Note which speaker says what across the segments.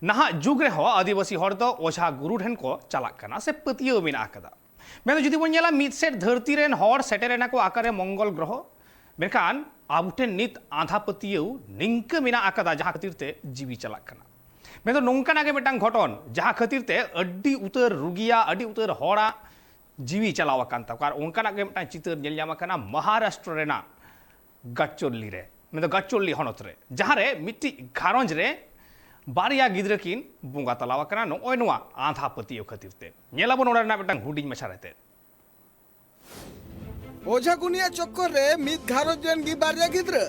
Speaker 1: नहा जुग रहो आदिवासी हर दो ओझा गुरु ठेन को चलाक कना से पतियो मेना आकदा मैं जुदी बन नेला मिद सेट धरती रेन हर सेटेरेना को आकारे मंगल ग्रह मेखान आबो ठेन नित आधा पतियो निंक मेना आकदा जहां खातिर ते जीवी चलाक कना मैं तो नोंकाना के मिटांग घटन जहां खातिर ते अड्डी उतर रुगिया अड्डी उतर हड़ा जीवी चलावा कान ता कार उनकाना के मिटांग चितर नेल ᱧᱟᱢ कना महाराष्ट्र रेना गच्चोल्ली रे मैं तो गच्चोल्ली हनत रे जहां रे मिट्टी घारंज रे बारिया गिद्र किन बुंगा तलावा कना नोय नोआ आधा पतियो खातिर ते नेलाबो नोडा ना मिटांग हुडिंग मछारेते
Speaker 2: ओझा गुनिया चक्कर रे मिद घारंज रेन गी बारिया गिद्र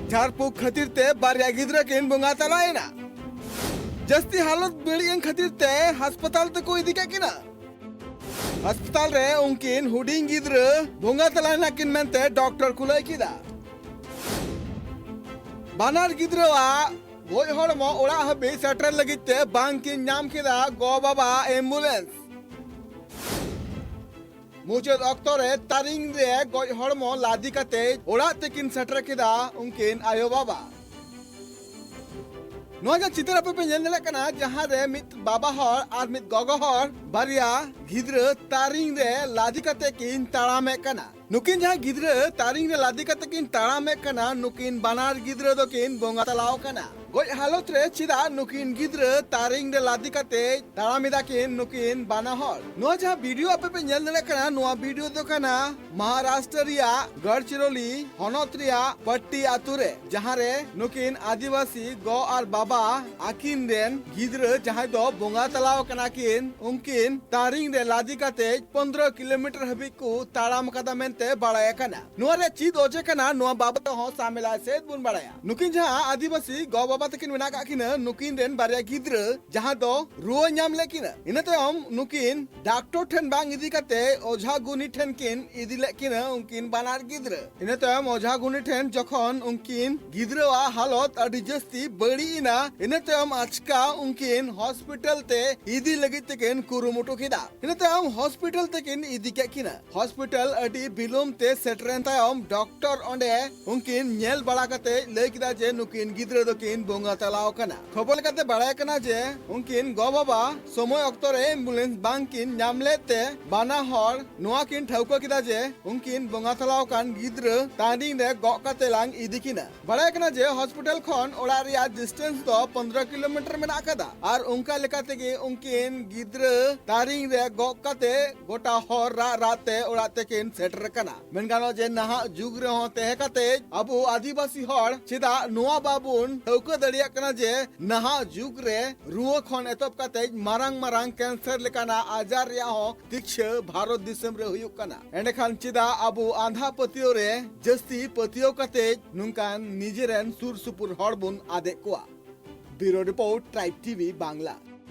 Speaker 2: झारपुक खातिर ते बारिया गिद्र किन बुंगा तलायना जस्ती हालत बेड़ियन खातिर ते अस्पताल ते को इदी किना अस्पताल रे उनकिन हुडिंग गिद्र बुंगा तलायना किन मेंते डॉक्टर कुलाई किदा बानार गिद्रवा गोय हड़मो ओड़ा हबे सेटर लगिते बांग किन नाम किदा गो बाबा एम्बुलेंस मुचद अक्तरे तारिंग रे गोय हड़मो लादी कते ओड़ा तेकिन सेटर किदा उनकिन आयो बाबा नोजा चित्र पे नेले कना जहां रे मित बाबा हर आर मित गगो हर बारिया गिद्र तारिंग रे लादी कते किन ताड़ामे कना नुकिन जहां गिद्र तारिंग रे लादी कते किन ताड़ामे कना नुकिन बानार गिद्र दो किन बोंगा तलाव कना गोय हालत रे चिदा नुकिन गिद्र तारिंग रे लादी कते ताड़ामिदा किन नुकिन बाना हर नोजा वीडियो पे नेले कना नोआ वीडियो दो कना महाराष्ट्र रिया गढ़चिरौली हनत रिया पट्टी आतुरे जहां रे नुकिन आदिवासी गो आर बाबा आकिन रेन गिद्र जहां दो बोंगा तलाव कना किन उनकिन तारिंग रे लादी कते 15 किलोमीटर हबी को ताड़ाम कदा मेंते बाड़ाया कना नोआ रे चीद ओजे कना नोआ बाबा तो हो सामेला से बुन बाड़ाया नुकिन जहां आदिवासी गो बाबा तकिन मेना काकिन नुकिन रेन बारिया गिद्र जहां दो रुआ नाम लेकिन इनते हम नुकिन डॉक्टर ठेन बांग इदी कते ओझा गुनी ठेन किन इदी लेकिन उनकिन बानार गिद्र इनते हम ओझा गुनी ठेन जखन उनकिन गिद्रवा हालत अडी जस्ती बड़ी इना इनते हम आचका उनकिन हॉस्पिटल ते इदी लगित तेकिन कुरुमुटु किदा इनते हम हॉस्पिटल तेकिन इदी केकिन हॉस्पिटल अडी बिलुम ते सेटरेन तायम डॉक्टर ओंडे उनकिन नेल बड़ा कते लय किदा जे नुकिन गिद्र दोकिन बोंगा तलाव कना खबर कते बड़ाय कना जे उनकिन गो बाबा समय अक्तर एम्बुलेंस बांग किन नाम लेते बाना हर नोआ किन ठौका किदा जे उनकिन बोंगा तलाव कान गिद्र तांडिंग रे गो कते लांग इदी किना बड़ाय कना जे हॉस्पिटल खन ओड़ा रिया डिस्टेंस दो 15 किलोमीटर में आकदा और उनका लेकाते गे उनकिन गिद्र तारिंग रे गो कते गोटा हर राते ओड़ाते किन सेटर कना मेनगानो जे नहा जुग रे होते कते अबो आदिवासी हर चिदा नोआ बाबुन ठौका दड़िया कना जे नहा जुग रे रुआ खन एतब कते मारांग मारांग कैंसर लेकाना आजार रिया हो तिक्ष भारत दिसम रे हुयुक कना एंडे खान चिदा अबो आंधा पतियो रे जस्ती पतियो कते नुंकान निजेरेन सुर सुपुर हड़बुन आदे कोआ bureau report Tribe TV Bangla.